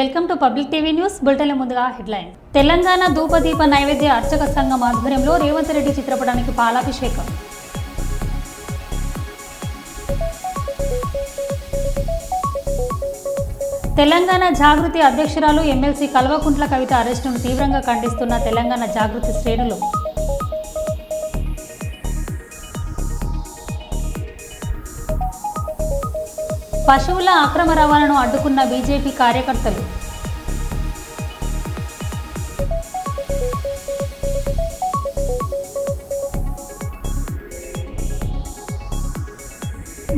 Welcome to public TV news bulletin. ముందుగా headlines. Telangana ధూపదీప నైవేద్య అర్చక సంఘం ఆధ్వర్యంలో రేవంత్ రెడ్డి చిత్రపటానికి పాలాభిషేకం. తెలంగాణ జాగృతి అధ్యక్షురాలు ఎమ్మెల్సీ కల్వకుంట్ల కవిత అరెస్టును తీవ్రంగా ఖండిస్తున్న తెలంగాణ జాగృతి శ్రేణులు. పశువుల అక్రమ రవాణాను అడ్డుకున్న బీజేపీ కార్యకర్తలు.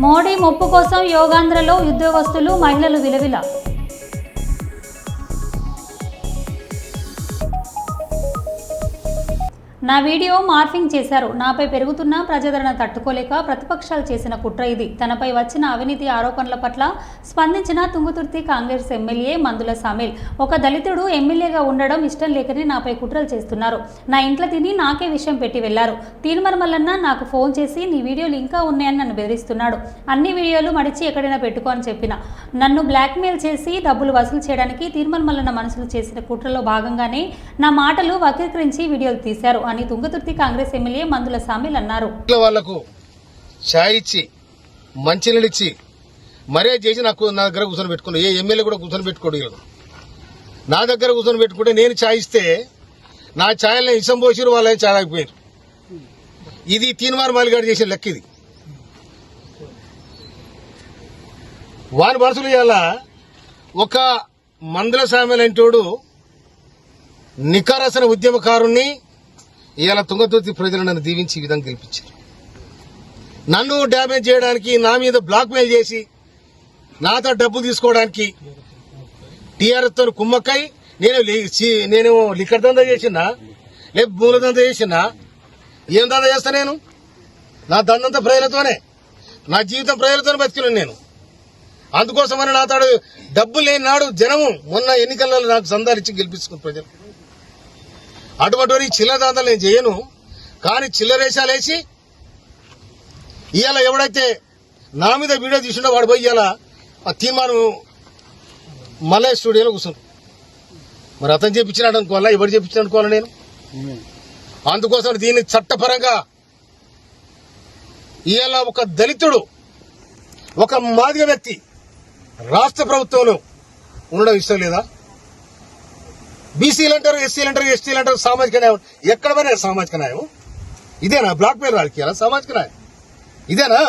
మోడీ మొప్పు కోసం యోగాంధ్రలో ఉద్యోగస్తులు మహిళలు విలవిల. నా వీడియో మార్ఫింగ్ చేశారు. నాపై పెరుగుతున్న ప్రజాదరణ తట్టుకోలేక ప్రతిపక్షాలు చేసిన కుట్ర ఇది. తనపై వచ్చిన అవినీతి ఆరోపణల పట్ల స్పందించిన తుంగతుర్తి కాంగ్రెస్ ఎమ్మెల్యే మందుల సామేల్, ఒక దళితుడు ఎమ్మెల్యేగా ఉండడం ఇష్టం లేకనే నాపై కుట్రలు చేస్తున్నారు. నా ఇంట్లో తిని నాకే విషయం పెట్టి వెళ్లారు. తీర్మల మల్లన్న నాకు ఫోన్ చేసి నీ వీడియోలు ఇంకా ఉన్నాయని నన్ను బెదిరిస్తున్నాడు. అన్ని వీడియోలు మడిచి ఎక్కడైనా పెట్టుకో అని చెప్పిన. నన్ను బ్లాక్మెయిల్ చేసి డబ్బులు వసూలు చేయడానికి తీర్మల మల్లన్న మనసులు చేసిన కుట్రలో భాగంగానే నా మాటలు వక్రీకరించి వీడియోలు తీశారు అని తుంగతుర్తి కాంగ్రెస్ ఎమ్మెల్యే మందుల సామేల్ అన్నారు. వాళ్లకు ఛాయ్ ఇచ్చి మంచినీళ్ళు ఇచ్చి మరే చేసి నా దగ్గర కూర్చొని పెట్టుకున్నా. ఏ ఎమ్మెల్యే కూడా కూర్చొని పెట్టుకోడు. నా దగ్గర కూర్చొని పెట్టుకుంటే నేను ఛాయ్ ఇస్తే నా ఛాయల్ని ఇసం పోసిరు, వాళ్ళని ఛాయ్ ఆగిపోయారు. ఇది తీన్మార్ మాలిగాడు చేసిన లెక్క. ఇది వారి మనసులు ఇవాళ ఒక మందుల సామేల్ అంటోడు నికారసన ఉద్యమకారుణ్ణి ఇవాళ తుంగతుర్తి ప్రజలు నన్ను దీవించి ఈ విధంగా గెలిపించారు. నన్ను డ్యామేజ్ చేయడానికి, నా మీద బ్లాక్మెయిల్ చేసి నాతో డబ్బు తీసుకోవడానికి టీఆర్ఎస్ తో కుమ్మక్కై నేను లిక్కర్ దందా చేసినా, లేక భూముల దందా చేసినా, ఏం దందా చేస్తా? నేను నా దందంతా ప్రజలతోనే, నా జీవితం ప్రజలతోనే బతికినాను నేను. అందుకోసమని నాతో డబ్బు లేని నాడు జనము మొన్న ఎన్నికలలో నాకు సందాలిచ్చి గెలిపించుకున్న ప్రజలు. అటువంటి చిల్లర దాదాలు నేను చేయను. కానీ చిల్లరేషాలు వేసి ఇవాళ ఎవడైతే నా మీద వీడియో తీసుండో వాడు పోయి ఇవాళ ఆ తీర్మానం మళ్ళీ స్టూడియోలో కూర్చున్నాను. మరి అతను చెప్పించినాడు అనుకోవాలా, ఎవరు చెప్పించాడు అనుకోవాలా నేను? అందుకోసం దీన్ని చట్టపరంగా ఇవాళ ఒక దళితుడు, ఒక మాదిగ వ్యక్తి రాష్ట్ర ప్రభుత్వంలో ఉండడం ఇష్టం లేదా? బీసీలు అంటారు, ఎస్సీలు అంటారు, ఎస్టీలు అంటారు, సామాజిక న్యాయం. ఎక్కడ పోయినా సామాజిక న్యాయం ఇదేనా? బ్లాక్ మెయిల్ రాజకీయాలా? సామాజిక న్యాయం ఇదేనా?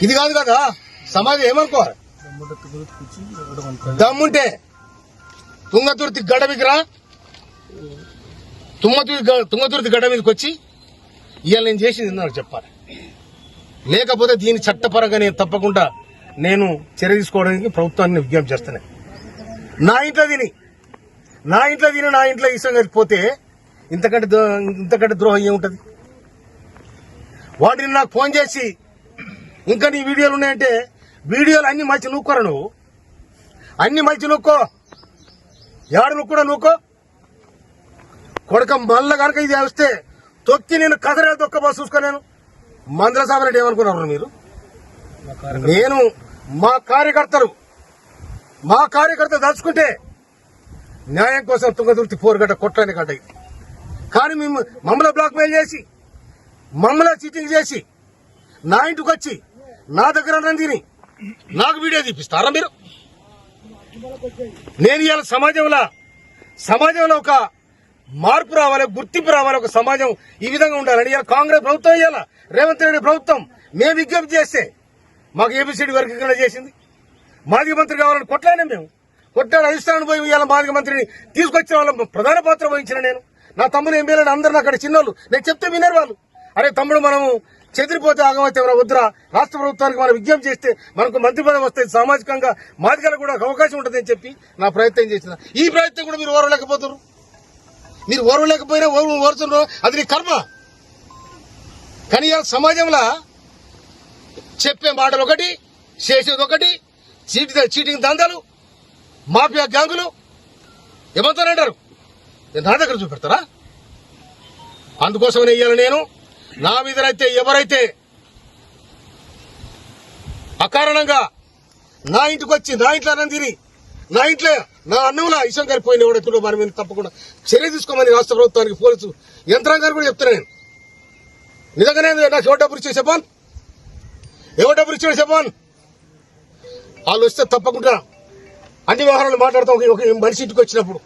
ఇది కాదు కదా సమాజం. ఏమనుకోవాలి? దమ్ముంటే తుంగతుర్తి గడ్డ మీదకి రా, తుంగతుర్తి గడ్డ మీదకి వచ్చి ఇవాళ నేను చేసింది నాకు చెప్పాలి. లేకపోతే దీని చట్టపరంగా నేను తప్పకుండా నేను చర్య తీసుకోవడానికి ప్రభుత్వాన్ని విజ్ఞప్తి చేస్తాను. నా ఇంట్లో తిని నా ఇంట్లో ఇష్టం కలిగిపోతే ఇంతకంటే ద్రోహం ఏముంటది? వాటిని నాకు ఫోన్ చేసి ఇంకా నీ వీడియోలు ఉన్నాయంటే, వీడియోలు అన్ని మలిచి నూక్కోరా నువ్వు, అన్ని మలిచి నూక్కో, ఏడు నూక్కూడా నూక్కో కొడక. మళ్ళా కనుక ఇది వస్తే తొక్కి నేను కథరే తొక్కబో చూసుకో. నేను మందుల సామరెడ్డి ఏమనుకున్నారు మీరు? నేను మా కార్యకర్తలు దలుచుకుంటే న్యాయం కోసం తుంగతుర్తి పోరుగడ్డ కొట్టని గడ్డ ఇది. కానీ మమ్మల్ని బ్లాక్మెయిల్ చేసి, మమ్మల్ని చీటింగ్ చేసి నా ఇంటికి వచ్చి నా దగ్గర తిని నాకు వీడియో తీపిస్తారా మీరు? నేను ఇవాళ సమాజంలో ఒక మార్పు రావాలి, గుర్తింపు రావాలి, ఒక సమాజం ఈ విధంగా ఉండాలని ఇవాళ కాంగ్రెస్ ప్రభుత్వం, ఇవాళ రేవంత్ రెడ్డి ప్రభుత్వం మేము విజ్ఞప్తి చేస్తే మాకు ఏబిసిడి వర్గీకరణ చేసింది. మాదిగ మంత్రి కావాలని కొట్లాడినా మేము. కొట్లాడి అధిష్టానం పోయి ఇవాళ మాదిగ మంత్రిని తీసుకొచ్చిన వాళ్ళ ప్రధాన పాత్ర వహించిన నేను. నా తమ్ముడు ఎమ్మెల్యేలు అందరూ అక్కడ చిన్నోళ్ళు, నేను చెప్తే వినరు వాళ్ళు. అరే తమ్ముడు, మనము చెదిరిపోతే ఆగమైతే ఎవరైనా వద్దురా, రాష్ట్ర ప్రభుత్వానికి మనం విజ్ఞప్తి చేస్తే మనకు మంత్రి పదవి వస్తే సామాజికంగా మాదిగలకు కూడా అవకాశం ఉంటుందని చెప్పి నా ప్రయత్నం చేసిన. ఈ ప్రయత్నం కూడా మీరు ఓర్వలేకపోతారు. మీరు ఓర్వలేకపోయినా ఓర్చున్నారు, అది నీ కర్మ. కానీ ఇవాళ సమాజంలో చెప్పే మాటలు ఒకటి, చేసేది ఒకటి, చీటింగ్ దందాలు, మాఫియా గ్యాంగులు ఏమంటారంటారు? నా దగ్గర చూపెడతారా? అందుకోసమనే ఇవాళ నేను నా మీదనైతే ఎవరైతే అకారణంగా నా ఇంటికి వచ్చి నా ఇంట్లో అన్నం తిని నా ఇంట్లో నా అన్నంలో ఇష్టం కలిపోయిన ఎవడెత్తుడో మన మీద తప్పకుండా చర్య తీసుకోమని రాష్ట్ర ప్రభుత్వానికి పోలీసు యంత్రాంగాన్ని కూడా చెప్తున్నా నేను. నిజంగానే నాకు ఎవరు డబ్బులు ఇచ్చే చెప్పాను, ఎవరు డబ్బులు ఇచ్చాడు చెప్పాను. వాళ్ళు వస్తే తప్పకుండా అన్ని వ్యవహారాలు మాట్లాడతాం. ఒక మనిషి ఇంటికి వచ్చినప్పుడు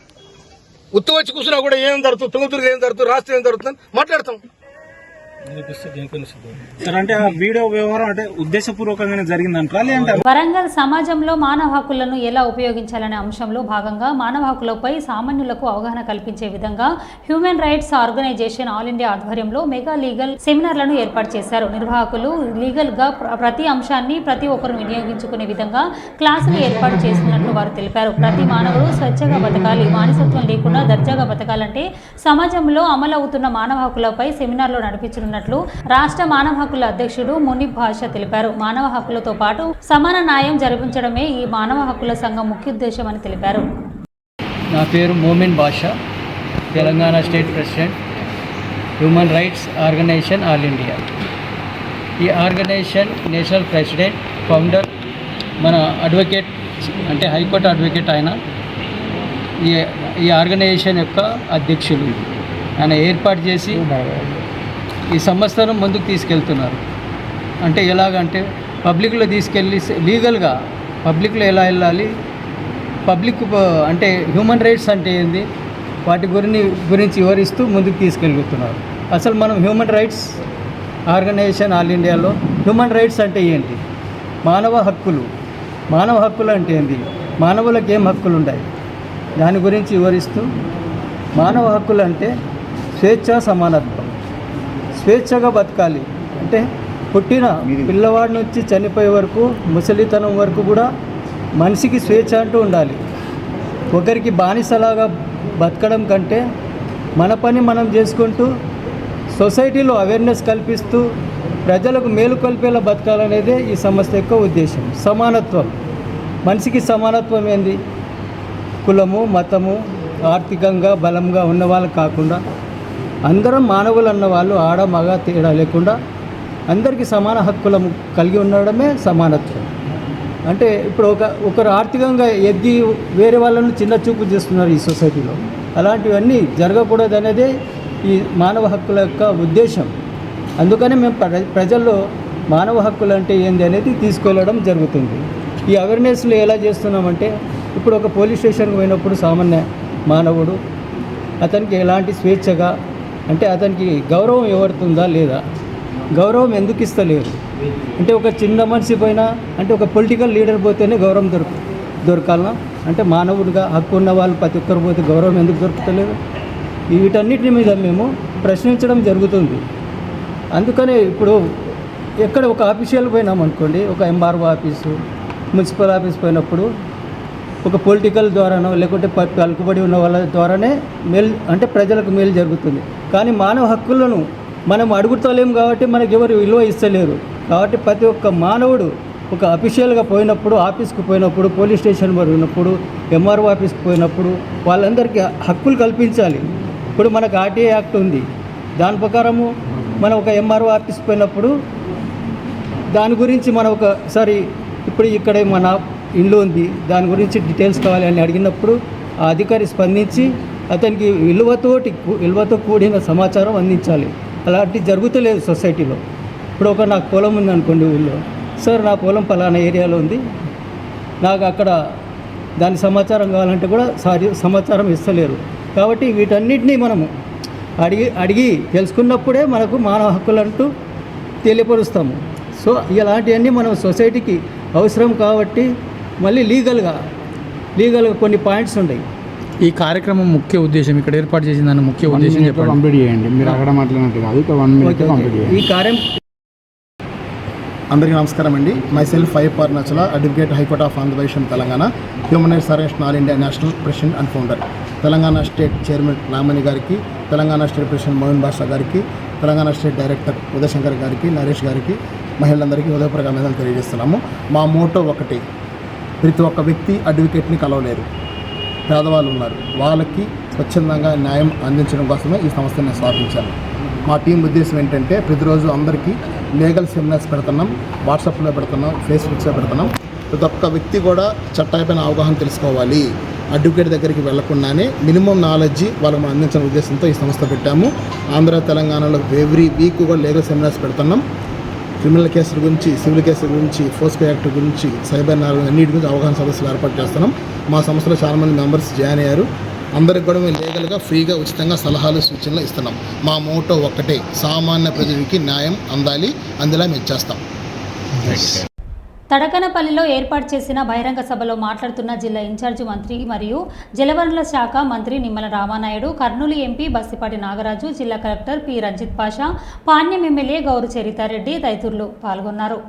ఉత్తు వచ్చి కూర్చున్నా కూడా ఏం జరుగుతుంది, తుంగతుర్తి ఏం జరుగుతుంది, రాష్ట్రం ఏం జరుగుతుందని మాట్లాడతాం. సార్ అంటే ఆ వీడియో వ్యవహారం అంటే ఉద్దేశపూర్వకంగానే జరిగిందంటారా లేదంటే వరంగల్ సమాజంలో మానవ హక్కులను ఎలా ఉపయోగించాలనే అంశంలో భాగంగా మానవ హక్కులపై సామాన్యులకు అవగాహన కల్పించే విధంగా human rights organization all India ఆధ్వర్యంలో మెగా లీగల్ సెమినార్లను ఏర్పాటు చేశారు. నిర్వాహకులు లీగల్ గా ప్రతి అంశాన్ని ప్రతి ఒక్కరు వినియోగించుకునే విధంగా క్లాసులు ఏర్పాటు చేస్తున్నట్లు వారు తెలిపారు. ప్రతి మానవుడు స్వచ్ఛంగా బతకాలి, బానిసత్వం లేకుండా దర్జాగా బతకాలంటే సమాజంలో అమలవుతున్న మానవ హక్కులపై సెమినార్లు నడిపించనున్నారు రాష్ట్ర మానవ హక్కుల అధ్యక్షుడు మునిబ్ భాషా తెలిపారు. మానవ హక్కులతో పాటు సమాన న్యాయం జరిపించడమే ఈ మానవ హక్కుల సంఘం ముఖ్య ఉద్దేశం అని తెలిపారు. నా పేరు Momin Basha, Telangana state president, human rights organization all India. ఈ ఆర్గనైజేషన్ నేషనల్ ప్రెసిడెంట్, ఫౌండర్ మన అడ్వకేట్ అంటే హైకోర్టు అడ్వకేట్ ఆయన ఈ ఆర్గనైజేషన్ యొక్క అధ్యక్షులు. ఆయన ఏర్పాటు చేసి ఈ సంస్థను ముందుకు తీసుకెళ్తున్నారు. అంటే ఎలాగంటే పబ్లిక్లో తీసుకెళ్ళి లీగల్గా పబ్లిక్లో ఎలా వెళ్ళాలి, పబ్లిక్ అంటే హ్యూమన్ రైట్స్ అంటే ఏంది, వాటి గురించి వివరిస్తూ ముందుకు తీసుకెళ్తున్నారు. అసలు మనం హ్యూమన్ రైట్స్ ఆర్గనైజేషన్ ఆల్ ఇండియాలో హ్యూమన్ రైట్స్ అంటే ఏంటి, మానవ హక్కులు అంటే ఏంటి, మానవులకు ఏం హక్కులు ఉన్నాయి దాని గురించి వివరిస్తూ, మానవ హక్కులు అంటే స్వేచ్ఛ, సమానత్వం, స్వేచ్ఛగా బతకాలి అంటే పుట్టిన పిల్లవాడి నుంచి చనిపోయే వరకు, ముసలితనం వరకు కూడా మనిషికి స్వేచ్ఛ అంటూ ఉండాలి. ఒకరికి బానిసలాగా బతకడం కంటే మన పని మనం చేసుకుంటూ సొసైటీలో అవేర్నెస్ కల్పిస్తూ ప్రజలకు మేలు కలిపేలా బతకాలనేదే ఈ సంస్థ యొక్క ఉద్దేశం. సమానత్వం, మనిషికి సమానత్వం ఏంది, కులము, మతము, ఆర్థికంగా బలంగా ఉన్న వాళ్ళు కాకుండా అందరం మానవులు అన్న వాళ్ళు ఆడ మగ తేడా లేకుండా అందరికీ సమాన హక్కులను కలిగి ఉండడమే సమానత్వం. అంటే ఇప్పుడు ఒకరు ఆర్థికంగా ఎద్ది వేరే వాళ్ళను చిన్న చూపు చేస్తున్నారు ఈ సొసైటీలో. అలాంటివన్నీ జరగకూడదు అనేదే ఈ మానవ హక్కుల యొక్క ఉద్దేశం. అందుకని మేము ప్రజల్లో మానవ హక్కులు అంటే ఏంది అనేది తీసుకెళ్ళడం జరుగుతుంది. ఈ అవేర్నెస్లో ఎలా చేస్తున్నామంటే, ఇప్పుడు ఒక పోలీస్ స్టేషన్కి పోయినప్పుడు సామాన్య మానవుడు అతనికి ఎలాంటి స్వేచ్ఛగా అంటే అతనికి గౌరవం ఎవరుతుందా లేదా, గౌరవం ఎందుకు ఇస్తలేరు అంటే, ఒక చిన్న మనిషి పోయినా అంటే ఒక పొలిటికల్ లీడర్ పోతేనే గౌరవం దొరకాలనా అంటే మానవుడిగా హక్కు ఉన్న వాళ్ళు ప్రతి ఒక్కరు పోతే గౌరవం ఎందుకు దొరుకుతలేదు? వీటన్నిటి మీద మేము ప్రశ్నించడం జరుగుతుంది. అందుకనే ఇప్పుడు ఎక్కడ ఒక ఆఫీషియల్ పోయినామనుకోండి, ఒక ఎంఆర్ఓ ఆఫీసు, మున్సిపల్ ఆఫీస్ పోయినప్పుడు ఒక పొలిటికల్ ద్వారానో లేకుంటే పలుకుబడి ఉన్న వాళ్ళ ద్వారానే మేలు అంటే ప్రజలకు మేలు జరుగుతుంది. కానీ మానవ హక్కులను మనం అడుగుతలేము కాబట్టి మనకు ఎవరు విలువ ఇస్తలేరు. కాబట్టి ప్రతి ఒక్క మానవుడు ఒక అఫీషియల్గా పోయినప్పుడు, ఆఫీస్కి పోయినప్పుడు, పోలీస్ స్టేషన్ పోయినప్పుడు, ఎంఆర్ఓ ఆఫీస్కి పోయినప్పుడు వాళ్ళందరికీ హక్కులు కల్పించాలి. ఇప్పుడు మనకు ఆర్టీఐ యాక్ట్ ఉంది, దాని ప్రకారము మనం ఒక ఎంఆర్ఓ ఆఫీస్కి పోయినప్పుడు దాని గురించి మనం ఒకసారి ఇప్పుడు ఇక్కడ మన ఇల్లు ఉంది, దాని గురించి డీటెయిల్స్ కావాలి అని అడిగినప్పుడు ఆ అధికారి స్పందించి అతనికి విలువతో కూడిన సమాచారం అందించాలి. అలాంటి జరుగుతలేదు సొసైటీలో. ఇప్పుడు నాకు పొలం ఉంది అనుకోండి ఊళ్ళో, సార్ నా పొలం పలానా ఏరియాలో ఉంది, నాకు అక్కడ దాని సమాచారం కావాలంటే కూడా సమాచారం ఇస్తలేరు. కాబట్టి వీటన్నిటినీ మనము అడిగి తెలుసుకున్నప్పుడే మనకు మానవ హక్కులు అంటూ తెలియపరుస్తాము. సో ఇలాంటివన్నీ మనం సొసైటీకి అవసరం కాబట్టి మళ్ళీ లీగల్గా కొన్ని పాయింట్స్ ఉన్నాయి. ఈ కార్యక్రమం ముఖ్య ఉద్దేశం, ఇక్కడ ఏర్పాటు చేసిన దాని ముఖ్య ఉద్దేశం చెప్పండి. కంప్లీట్ చేయండి, మీరు అక్కడ మాట్లాడినట్టు కాదు, 1 minute కంప్లీట్ చేయండి. ఈ కార్యం అందరికీ నమస్కారం అండి. Myself if Arunachal, advocate, high court of Andhra Pradesh Telangana, human rights organization all India national president and founder. Telangana state chairman నామని గారికి, తెలంగాణ స్టేట్ ప్రెసిడెంట్ మోహన్ భాషా గారికి, తెలంగాణ స్టేట్ డైరెక్టర్ ఉదయశంకర్ గారికి, నరేష్ గారికి, మహిళలందరికీ హృదయపూర్వక అభినందనలు తెలియజేస్తున్నాము. మా మోటో ఒకటి, ప్రతి ఒక్క వ్యక్తి అడ్వకేట్ని కలవలేరు, పేదవాళ్ళు ఉన్నారు, వాళ్ళకి స్వచ్ఛందంగా న్యాయం అందించడం కోసమే ఈ సంస్థను నేను స్థాపించాను. మా టీం ఉద్దేశం ఏంటంటే ప్రతిరోజు అందరికీ లీగల్ సెమినార్స్ పెడుతున్నాం, వాట్సాప్లో పెడుతున్నాం, ఫేస్బుక్స్లో పెడుతున్నాం. ప్రతి ఒక్క వ్యక్తి కూడా చట్టాలపైన అవగాహన తెలుసుకోవాలి, అడ్వకేట్ దగ్గరికి వెళ్లకుండానే మినిమం నాలెడ్జ్ వాళ్ళకు మనం అందించిన ఉద్దేశంతో ఈ సంస్థ పెట్టాము. ఆంధ్ర తెలంగాణలో ఎవ్రీ వీక్ కూడా లీగల్ సెమినార్స్ పెడుతున్నాం. క్రిమినల్ కేసుల గురించి, సివిల్ కేసుల గురించి, ఫోస్కో యాక్ట్ గురించి, సైబర్ నేరాల అన్నిటి గురించి అవగాహన సదస్సులు ఏర్పాటు చేస్తున్నాం. మా సంస్థలో చాలామంది మెంబర్స్ జాయిన్ అయ్యారు. అందరికి కూడా మేము లీగల్గా ఫ్రీగా ఉచితంగా సలహాలు సూచనలు ఇస్తున్నాం. మా మోటో ఒక్కటే, సామాన్య ప్రజలకి న్యాయం అందాలి, అందులో మేము చేస్తాం. తడకనపల్లిలో ఏర్పాటు చేసిన బహిరంగ సభలో మాట్లాడుతున్న జిల్లా ఇన్ఛార్జి మంత్రి మరియు జలవనరుల శాఖ మంత్రి నిమ్మల రామానాయుడు, కర్నూలు ఎంపీ బస్సిపాటి నాగరాజు, జిల్లా collector P Ranjith Pasha, Panyam MLA Gowru Charitha Reddy తదితరులు పాల్గొన్నారు.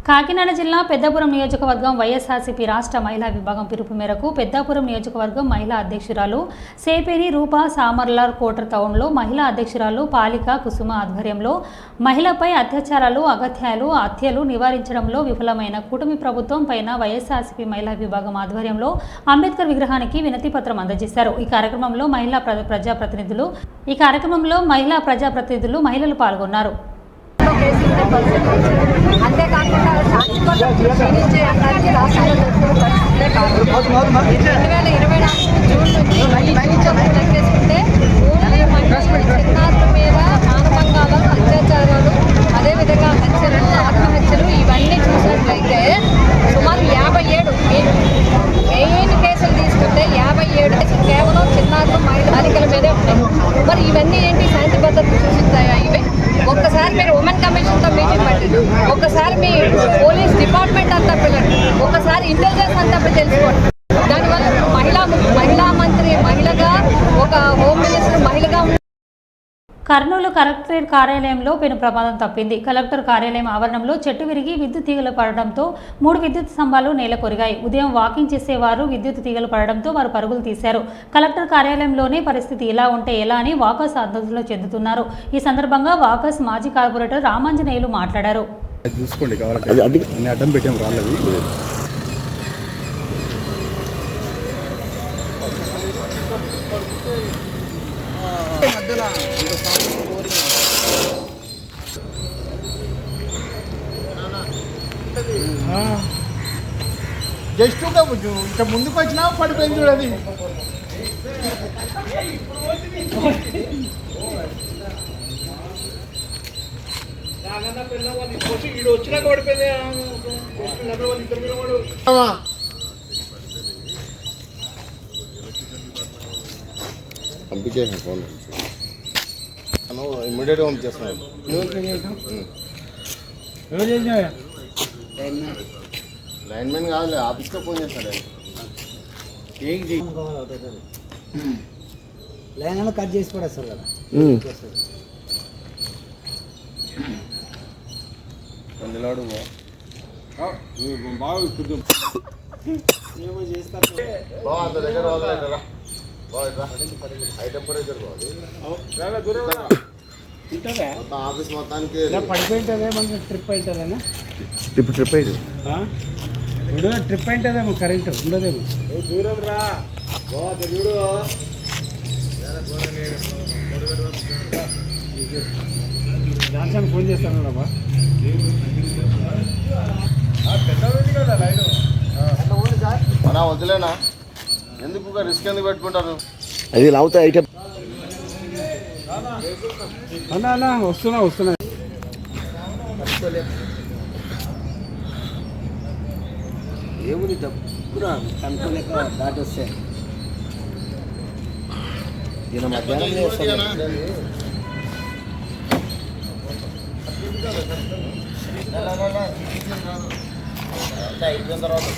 కాకినాడ జిల్లా పెద్దాపురం నియోజకవర్గం వైఎస్ఆర్సీపీ రాష్ట్ర మహిళా విభాగం పిలుపు మేరకు పెద్దాపురం నియోజకవర్గం మహిళా అధ్యక్షురాలు సేపేని రూప సామర్లార్ కోటర్ టౌన్లో మహిళా అధ్యక్షురాలు పాలిక కుసుమ ఆధ్వర్యంలో మహిళపై అత్యాచారాలు, అగత్యాలు, హత్యలు నివారించడంలో విఫలమైన కూటమి ప్రభుత్వం పైన వైఎస్ఆర్సీపీ మహిళా విభాగం ఆధ్వర్యంలో అంబేద్కర్ విగ్రహానికి వినతి పత్రం అందజేశారు. ఈ కార్యక్రమంలో మహిళా ప్రజాప్రతినిధులు మహిళలు పాల్గొన్నారు. అంతేకాకుండా శాంతి కోసం క్షీణించే అందానికి రాష్ట్రంలో పరిస్థితులే కాదు. 2024 జూన్ నుంచి లెక్కేసుకుంటే ఓన్లీ చిన్నారుల మీద మానభంగాలు, అత్యాచారాలు, అదేవిధంగా హత్యలు, ఆత్మహత్యలు ఇవన్నీ చూసినట్లయితే సుమారు 57 మెయిన్ కేసులు తీసుకుంటే 57 కేవలం చిన్నారులు, మహిళా బాలికల మీదే ఉన్నాయి. మరి ఇవన్నీ ఏంటి శాంతి భద్రతలు సూచిస్తాయా? ఇవి ఒక్కసారి మీరు ఉమెన్ కమిషన్తో మీటింగ్ పెట్టండి, ఒక్కసారి మీ పోలీస్ డిపార్ట్మెంట్ అంతా పిల్లలు, ఒక్కసారి ఇంటెలిజెన్స్ అంతా తెలుసుకోండి. దానివల్ల మహిళా మంత్రి మహిళగా, ఒక హోమ్ మినిస్టర్ మహిళగా. కర్నూలు కలెక్టరేట్ కార్యాలయంలో పెను ప్రమాదం తప్పింది. కలెక్టర్ కార్యాలయం ఆవరణంలో చెట్టు విరిగి విద్యుత్ తీగలు పడడంతో 3 విద్యుత్ స్తంభాలు నేల కొరిగాయి. ఉదయం వాకింగ్ చేసేవారు విద్యుత్ తీగలు పడడంతో వారు పరుగులు తీశారు. కలెక్టర్ కార్యాలయంలోనే పరిస్థితి ఇలా ఉంటే ఎలా అని వాకర్స్ ఆందోళన చెందుతున్నారు. ఈ సందర్భంగా వాకర్స్ మాజీ కార్పొరేటర్ రామాంజనేయులు మాట్లాడారు. జస్ట్ ఇంకా ముందుకు వచ్చినా పడిపోయింది చూడది. వచ్చినాక పడిపోయింది. పంపించేసాను ఫోన్, ఇమ్మీడియట్గా పంపించేస్తున్నాను. లైన్మెన్ కాదు, ఆఫీస్లో ఫోన్ చేస్తాడు. లైన్ కట్ చేసి పడేస్తారు కదా. ఆఫీస్ మొత్తానికి పడిపోయింటుందేమో, ట్రిప్ అవుతుందేమో. ట్రిప్ అయితే ట్రిప్ అయింటుందేమో, కరెంట్ ఉండదేమో. దూరం రా చూడు. జాన్సన్ ఫోన్ చేస్తాను బాబా. మన వదిలేనా, ఎందుకు రిస్క్ ఎందుకు పెట్టుకుంటారు? అది లావుతా ఐటమ్ అన్నా వస్తున్నా ఏముంది డబ్బురా కనుక్కోలేక దాటి వస్తే ఈయన మధ్యాహ్నం అయిపోయిన తర్వాత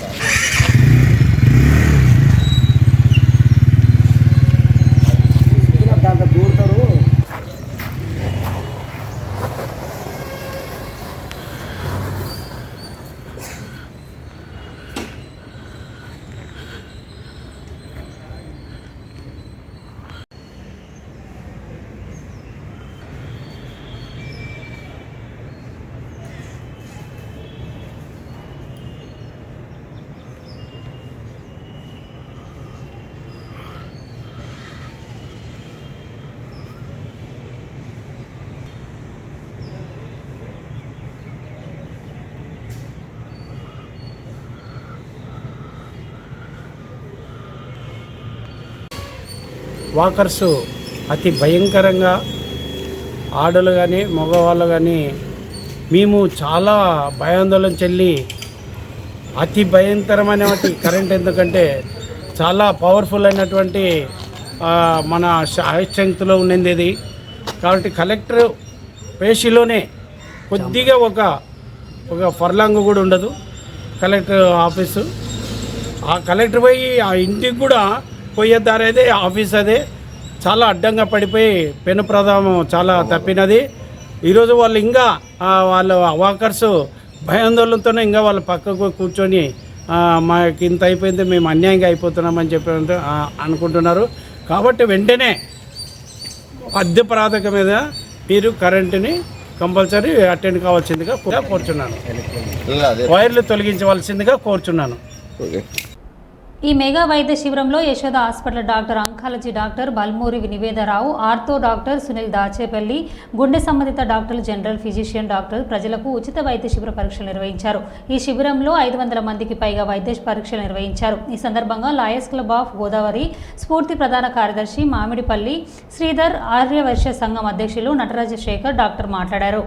దాంట్లో దూరుతారు. వాకర్సు అతి భయంకరంగా ఆడలు కానీ మగవాళ్ళు కానీ మేము చాలా భయాందోళన చెల్లి అతి భయంకరమైన కరెంట్, ఎందుకంటే చాలా పవర్ఫుల్ అయినటువంటి మన హై స్ట్రెంగ్త్లో ఉన్నది ఇది. కాబట్టి కలెక్టర్ పేషీలోనే కొద్దిగా ఒక ఫర్లాంగ్ కూడా ఉండదు కలెక్టర్ ఆఫీసు. ఆ కలెక్టర్ పోయి ఆ ఇంటికి కూడా పోయే దారి అదే, ఆఫీస్ అదే. చాలా అడ్డంగా పడిపోయి పెను ప్రమాదం చాలా తప్పినది. ఈరోజు వాళ్ళు ఇంకా వాళ్ళ వాకర్స్ భయాందోళనతోనే ఇంకా వాళ్ళ పక్కకు కూర్చొని మాకు ఇంత అయిపోయింది, మేము అన్యాయంగా అయిపోతున్నామని చెప్పి అనుకుంటున్నారు. కాబట్టి వెంటనే అద్దె ప్రాథమిక మీద మీరు కరెంటుని కంపల్సరీ అటెండ్ కావాల్సిందిగా కోరుచున్నాను. వైర్లు తొలగించవలసిందిగా కోరుచున్నాను. ఈ మెగా వైద్య శిబిరంలో Yashoda hospital doctor, oncology doctor Balmuri Nivedarao, ortho doctor Sunil Dachepalli, గుండె సంబంధిత డాక్టర్లు, జనరల్ ఫిజిషియన్ డాక్టర్ ప్రజలకు ఉచిత వైద్య శిబిర పరీక్షలు నిర్వహించారు. ఈ శిబిరంలో 500 మందికి పైగా వైద్య పరీక్షలు నిర్వహించారు. ఈ సందర్భంగా లాయర్స్ క్లబ్ ఆఫ్ గోదావరి స్ఫూర్తి ప్రధాన కార్యదర్శి మామిడిపల్లి శ్రీధర్, ఆర్యవైశ్య సంఘం అధ్యక్షులు నటరాజశేఖర్ డాక్టర్ మాట్లాడారు.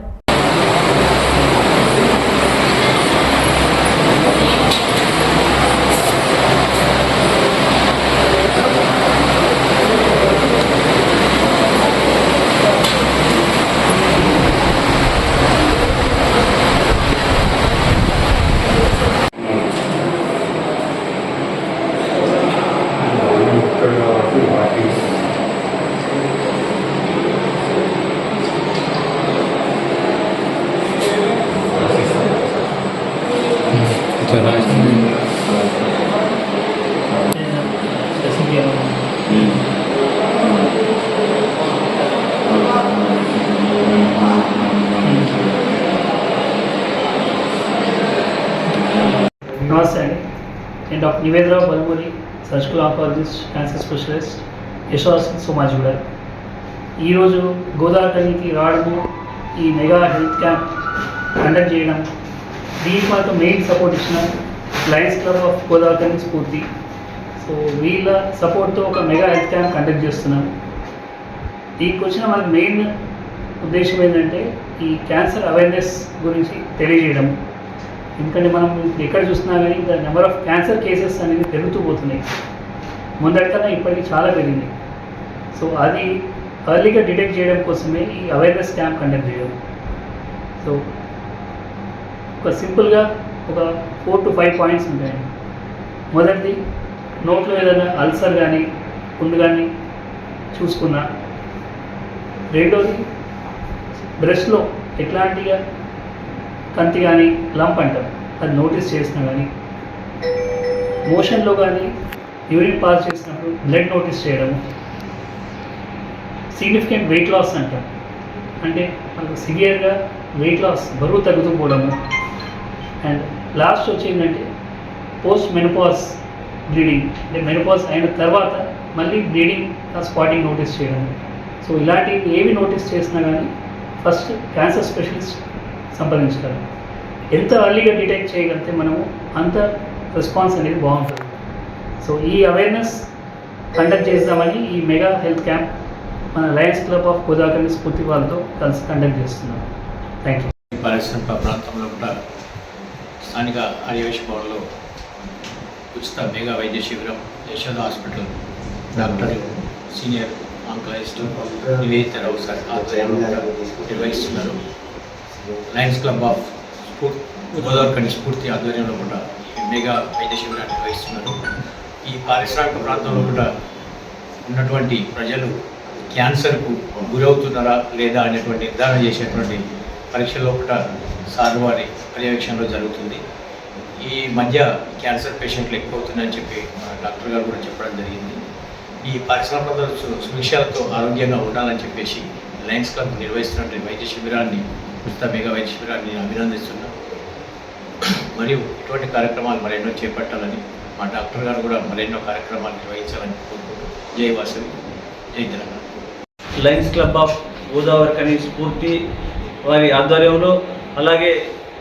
నమస్తే అండి. నేను doctor Nivedarao Balmuri, surgical oncologist, cancer specialist, Yashoda Somajiguda. ఈరోజు గోదావరికి రావడము, ఈ మెగా హెల్త్ క్యాంప్ కండక్ట్ చేయడం, దీనికి మాకు మెయిన్ సపోర్ట్ ఇచ్చిన లయన్స్ క్లబ్ ఆఫ్ గోదావరి స్ఫూర్తి. సో వీళ్ళ సపోర్ట్తో ఒక మెగా హెల్త్ క్యాంప్ కండక్ట్ చేస్తున్నాం. దీనికి వచ్చిన మనకు మెయిన్ ఉద్దేశం ఏంటంటే ఈ క్యాన్సర్ అవేర్నెస్ గురించి తెలియజేయడం. ఎందుకంటే మనం ఎక్కడ చూసినా కానీ the number of cancer cases అనేది పెరుగుతూ పోతున్నాయి. ముందటికన్నా ఇప్పటికీ చాలా పెరిగింది. సో అది ఎర్లీగా డిటెక్ట్ చేయడం కోసమే ఈ అవేర్నెస్ క్యాంప్ కండక్ట్ చేయడం. సో ఒక సింపుల్గా ఒక 4 to 5 పాయింట్స్ ఉంటాయండి. మొదటిది, నోట్లో ఏదైనా అల్సర్ కానీ పుండు కానీ చూసుకున్నా. రెండోది, బ్రెస్ట్లో ఎట్లాంటిగా కంతి కానీ లంప్ అంటాం అది నోటీస్ చేసినా కానీ, మోషన్లో కానీ యూరిన్ పాస్ చేసినప్పుడు బ్లడ్ నోటీస్ చేయడము, సిగ్నిఫికెంట్ వెయిట్ లాస్ అంటాం అంటే మనకు సివియర్గా వెయిట్ లాస్, బరువు తగ్గుతూ పోవడము. అండ్ లాస్ట్ వచ్చిందంటే పోస్ట్ మెనోపాజ్ బ్లీడింగ్, అంటే మెనోపాజ్ అయిన తర్వాత మళ్ళీ బ్లీడింగ్ స్పాటింగ్ నోటీస్ చేయడము. సో ఇలాంటివి ఏవి నోటీస్ చేసినా కానీ ఫస్ట్ క్యాన్సర్ స్పెషలిస్ట్ సంప్రదించగలం. ఎంత ఎర్లీగా డిటెక్ట్ చేయగలిగితే మనము అంత రెస్పాన్స్ అనేది బాగుంటుంది. సో ఈ అవేర్నెస్ కండక్ట్ చేద్దామని ఈ మెగా హెల్త్ క్యాంప్ మన లయన్స్ క్లబ్ ఆఫ్ గోదావరి స్ఫూర్తి వాళ్ళతో కలిసి కండక్ట్ చేస్తున్నాం. Thank you. పారిశ్రామిక ప్రాంతంలో కూడా స్థానిక ఆర్యవేశ భవన్లో ఉచిత మెగా వైద్య శిబిరం Yashoda hospital doctor senior ఆంకలజిస్ట్ నివేదితరావు sir ఆధ్వర్యంలో నిర్వహిస్తున్నారు. లయన్స్ క్లబ్ ఆఫ్ గోదావరి స్ఫూర్తి ఆధ్వర్యంలో కూడా మెగా వైద్య శిబిరాన్ని నిర్వహిస్తున్నారు. ఈ పారిశ్రామిక ప్రాంతంలో కూడా ఉన్నటువంటి ప్రజలు క్యాన్సర్కు గురవుతున్నారా లేదా అనేటువంటి నిర్ధారణ చేసేటువంటి పరీక్షల్లో కూడా సార్ వారి పర్యవేక్షణలో జరుగుతుంది. ఈ మధ్య క్యాన్సర్ పేషెంట్లు ఎక్కువ అవుతున్నాయని చెప్పి డాక్టర్ గారు కూడా చెప్పడం జరిగింది. ఈ పారిశ్రామిక సువిషయాలతో ఆరోగ్యంగా ఉండాలని చెప్పేసి లయన్స్ క్లబ్ నిర్వహిస్తున్నటువంటి వైద్య శిబిరాన్ని ఉచిత మెగా వైద్య శిబిరాన్ని అభినందిస్తున్నాం. మరియు ఇటువంటి కార్యక్రమాలు మరెన్నో చేపట్టాలని మా డాక్టర్ గారు కూడా మరెన్నో కార్యక్రమాలు నిర్వహించాలని కోరుకుంటూ జై వాసవి, జై Telangana. Lions club of Godavari స్ఫూర్తి వారి ఆధ్వర్యంలో అలాగే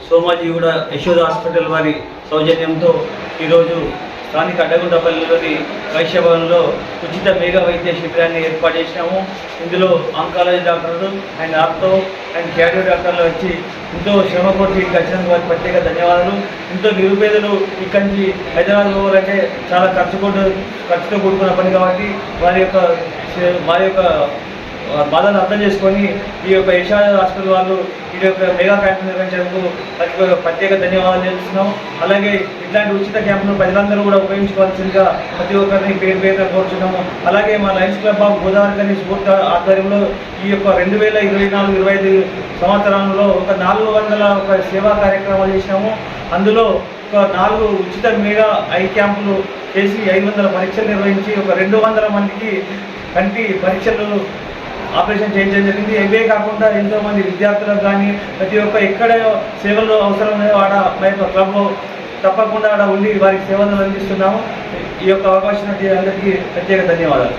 సోమాజీ కూడా యశోద హాస్పిటల్ వారి సౌజన్యంతో ఈరోజు స్థానిక అడ్డగుంటపల్లిలోని వైశ్య భవన్లో ఉచిత మెగా వైద్య శిబిరాన్ని ఏర్పాటు చేసినాము. ఇందులో ఆంకాలజీ డాక్టర్లు అండ్ ఆర్థో అండ్ క్యాడియో డాక్టర్లు వచ్చి ఎంతో శ్రమ కొట్టి ఇక్కడికి వచ్చినందుకు వారికి ప్రత్యేక ధన్యవాదాలు. ఎంతో నిరుపేదలు ఇక్కడి నుంచి హైదరాబాద్ పోవాలంటే చాలా ఖర్చుతో కూడుకున్న పని కాబట్టి వారి యొక్క బాధను అర్థం చేసుకొని ఈ యొక్క యశోద హాస్పిటల్ వాళ్ళు ఈ యొక్క మెగా క్యాంప్ నిర్వహించేందుకు ప్రత్యేక ధన్యవాదాలు తెలుస్తున్నాం. అలాగే ఇట్లాంటి ఉచిత క్యాంపును ప్రజలందరూ కూడా ఉపయోగించుకోవాల్సిందిగా ప్రతి ఒక్కరిని పేరుగా కోరుచున్నాము. అలాగే మా లయన్స్ క్లబ్ ఆఫ్ గోదావరి స్ఫూర్తి ఆధ్వర్యంలో ఈ యొక్క 2024-25 సంవత్సరంలో ఒక 400 సేవా కార్యక్రమాలు చేసినాము. అందులో ఒక 4 ఉచిత మెగా ఐ క్యాంపులు చేసి 500 పరీక్షలు నిర్వహించి ఒక 200 మందికి కంటి పరీక్షలు ఆపరేషన్ చేయించడం జరిగింది. ఇవే కాకుండా ఎంతోమంది విద్యార్థులకు కానీ ప్రతి ఒక్క ఎక్కడ సేవలు అవసరం ఉన్నాయో ఆడ మా యొక్క క్లబ్లో తప్పకుండా ఆడ ఉండి వారికి సేవలు అందిస్తున్నాము. ఈ యొక్క అవకాశం అందరికీ ప్రత్యేక ధన్యవాదాలు.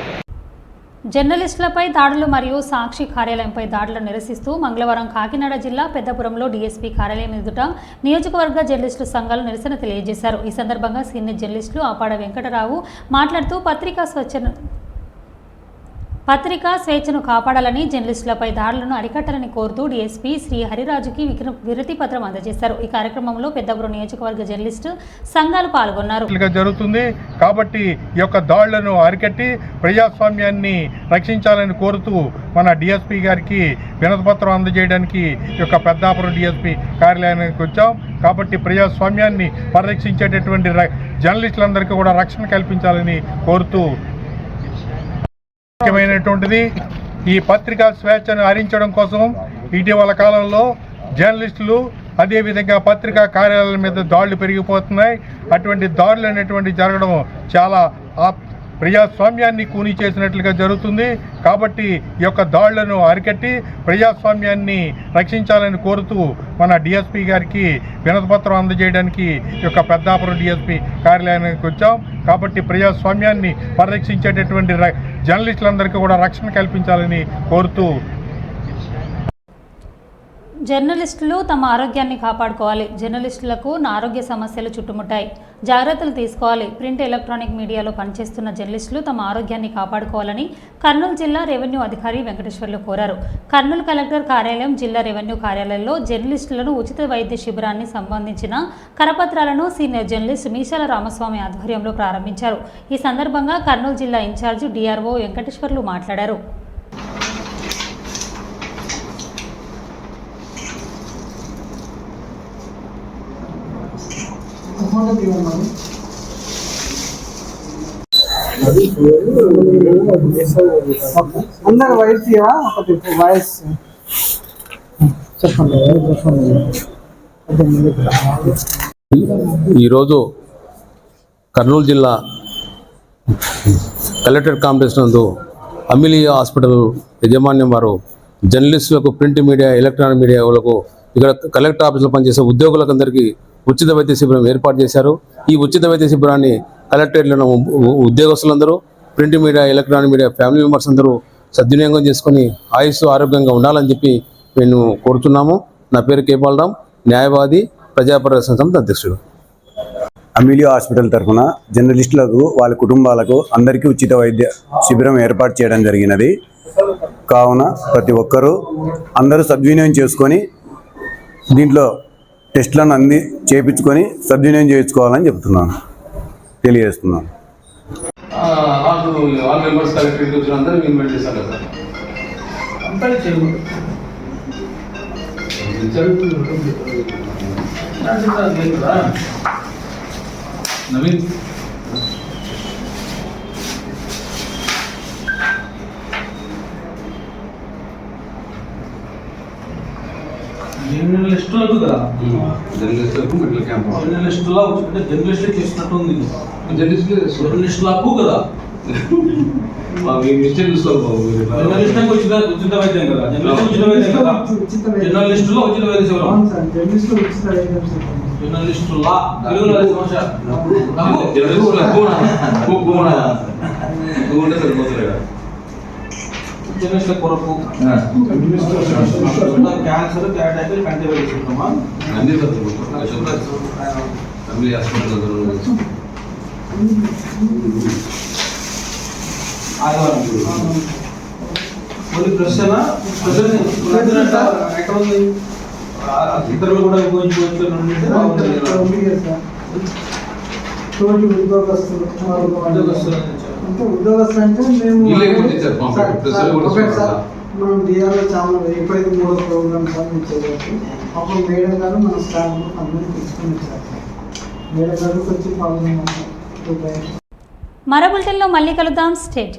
జర్నలిస్టులపై దాడులు మరియు సాక్షి కార్యాలయంపై దాడులను నిరసిస్తూ మంగళవారం కాకినాడ జిల్లా పెద్దపురంలో డీఎస్పీ కార్యాలయం ఎదుట నియోజకవర్గ జర్నలిస్టుల సంఘాలు నిరసన తెలియజేశారు. ఈ సందర్భంగా సీనియర్ జర్నలిస్టులు ఆపాడ వెంకటరావు మాట్లాడుతూ పత్రికా స్వేచ్ఛను కాపాడాలని, జర్నలిస్టులపై దాడులను అరికట్టాలని కోరుతూ డీఎస్పీ శ్రీ హరిరాజుకి వినతి పత్రం అందజేశారు. ఈ కార్యక్రమంలో పెద్దపురం నియోజకవర్గ జర్నలిస్టు సంఘాలు పాల్గొన్నారు. జరుగుతుంది కాబట్టి ఈ యొక్క దాడులను అరికట్టి ప్రజాస్వామ్యాన్ని రక్షించాలని కోరుతూ మన డీఎస్పీ గారికి వినతి పత్రం అందజేయడానికి ఈ యొక్క పెద్దాపురం డీఎస్పీ కార్యాలయానికి వచ్చాం. కాబట్టి ప్రజాస్వామ్యాన్ని పరిరక్షించేటటువంటి జర్నలిస్టులందరికీ కూడా రక్షణ కల్పించాలని కోరుతూ ముఖ్యమైనటువంటిది ఈ పత్రికా స్వేచ్ఛను హరించడం కోసం ఇటీవల కాలంలో జర్నలిస్టులు అదేవిధంగా పత్రికా కార్యాలయాల మీద దాడులు పెరిగిపోతున్నాయి. అటువంటి దాడులు అనేటువంటి జరగడం చాలా ప్రజాస్వామ్యాన్ని కూని చేసినట్లుగా జరుగుతుంది. కాబట్టి ఈ యొక్క దాడులను అరికట్టి ప్రజాస్వామ్యాన్ని రక్షించాలని కోరుతూ మన డిఎస్పీ గారికి వినతిపత్రం అందజేయడానికి ఈ యొక్క పెద్దాపురం డిఎస్పీ కార్యాలయానికి వచ్చాం. కాబట్టి ప్రజాస్వామ్యాన్ని పరిరక్షించేటటువంటి జర్నలిస్టులందరికీ కూడా రక్షణ కల్పించాలని కోరుతూ జర్నలిస్టులు తమ ఆరోగ్యాన్ని కాపాడుకోవాలి. జర్నలిస్టులకు ఆరోగ్య సమస్యలు చుట్టుముట్టాయి, జాగ్రత్తలు తీసుకోవాలి. ప్రింట్ ఎలక్ట్రానిక్ మీడియాలో పనిచేస్తున్న జర్నలిస్టులు తమ ఆరోగ్యాన్ని కాపాడుకోవాలని కర్నూలు జిల్లా రెవెన్యూ అధికారి వెంకటేశ్వర్లు కోరారు. కర్నూలు కలెక్టర్ కార్యాలయం, జిల్లా రెవెన్యూ కార్యాలయంలో జర్నలిస్టులను ఉచిత వైద్య శిబిరాన్ని సంబంధించిన కరపత్రాలను సీనియర్ జర్నలిస్ట్ మీసాల రామస్వామి ఆధ్వర్యంలో ప్రారంభించారు. ఈ సందర్భంగా కర్నూలు జిల్లా ఇన్ఛార్జి డిఆర్ఓ వెంకటేశ్వర్లు మాట్లాడారు. అందరు వాయిస్ వాయిస్ చెప్పండి. ఈరోజు కర్నూలు జిల్లా కలెక్టరేట్ కాంప్లెక్స్ నందు అమిలియా హాస్పిటల్ యాజమాన్యం వారు జర్నలిస్టులకు, ప్రింట్ మీడియా, ఎలక్ట్రానిక్ మీడియా వాళ్ళకు, ఇక్కడ కలెక్టర్ ఆఫీసులో పనిచేసే ఉద్యోగులకు అందరికీ ఉచిత వైద్య శిబిరం ఏర్పాటు చేశారు. ఈ ఉచిత వైద్య శిబిరాన్ని కలెక్టరేట్లో ఉద్యోగస్తులందరూ, print media, electronic media family members అందరూ సద్వినియోగం చేసుకొని ఆయుస్సు ఆరోగ్యంగా ఉండాలని చెప్పి మేము కోరుతున్నాము. నా పేరు కేపాలరాం, న్యాయవాది, ప్రజాపరిరక్షణ సంస్థ అధ్యక్షుడు. అమిలియా హాస్పిటల్ తరఫున జర్నలిస్టులకు, వాళ్ళ కుటుంబాలకు అందరికీ ఉచిత వైద్య శిబిరం ఏర్పాటు చేయడం జరిగినది. కావున ప్రతి ఒక్కరూ అందరూ సద్వినియోగం చేసుకొని దీంట్లో టెస్టులను చేయించుకొని సద్వినియోగం చేసుకోవాలని తెలియజేస్తున్నాను. ఆల్ మెంబర్స్ కలెక్టరేట్ వచ్చిన అందరూ ఇన్వైట్ చేశారు కదా. నవీన్ జర్నలిస్టులకు కదా, జర్నలిస్టులకు మెడికల్ క్యాంప్ జర్నలిస్టులా అంటే జర్నలిస్టే చేసినట్టు ఉంది. జర్నలిస్టులకు కదా, మిస్టేక్ చూసుకోవాలి బాబు. జర్నలిస్టులకు ఉచిత వైద్యం కదా, జర్నలిస్టులో ఉచిత వైద్య సేవలు, జర్నలిస్టులా తెలుగులో సమస్య జర్నలిస్టుల కొరకు క్యాన్సర్, క్యాటైటిల్, కంటి వైద్యమా అన్ని ఫ్యామిలీ హాస్పిటల్ ప్రశ్న ఎక్కడ ఉంది? ఇతరులు కూడా ఉపయోగించుకోవచ్చు. ఉద్యోగస్తులు అంటే మనం డిఆర్ఓ చాలా ఎప్పుడైతే 3వ ప్రోగ్రామ్స్ ఇచ్చేది అప్పుడు మేడం గారు మన స్టాఫ్ అందరినీ తీసుకుని వచ్చారు. మేడం గారికి వచ్చి మరో బులెటిన్లో మళ్ళీ కలుద్దాం. స్టేట్.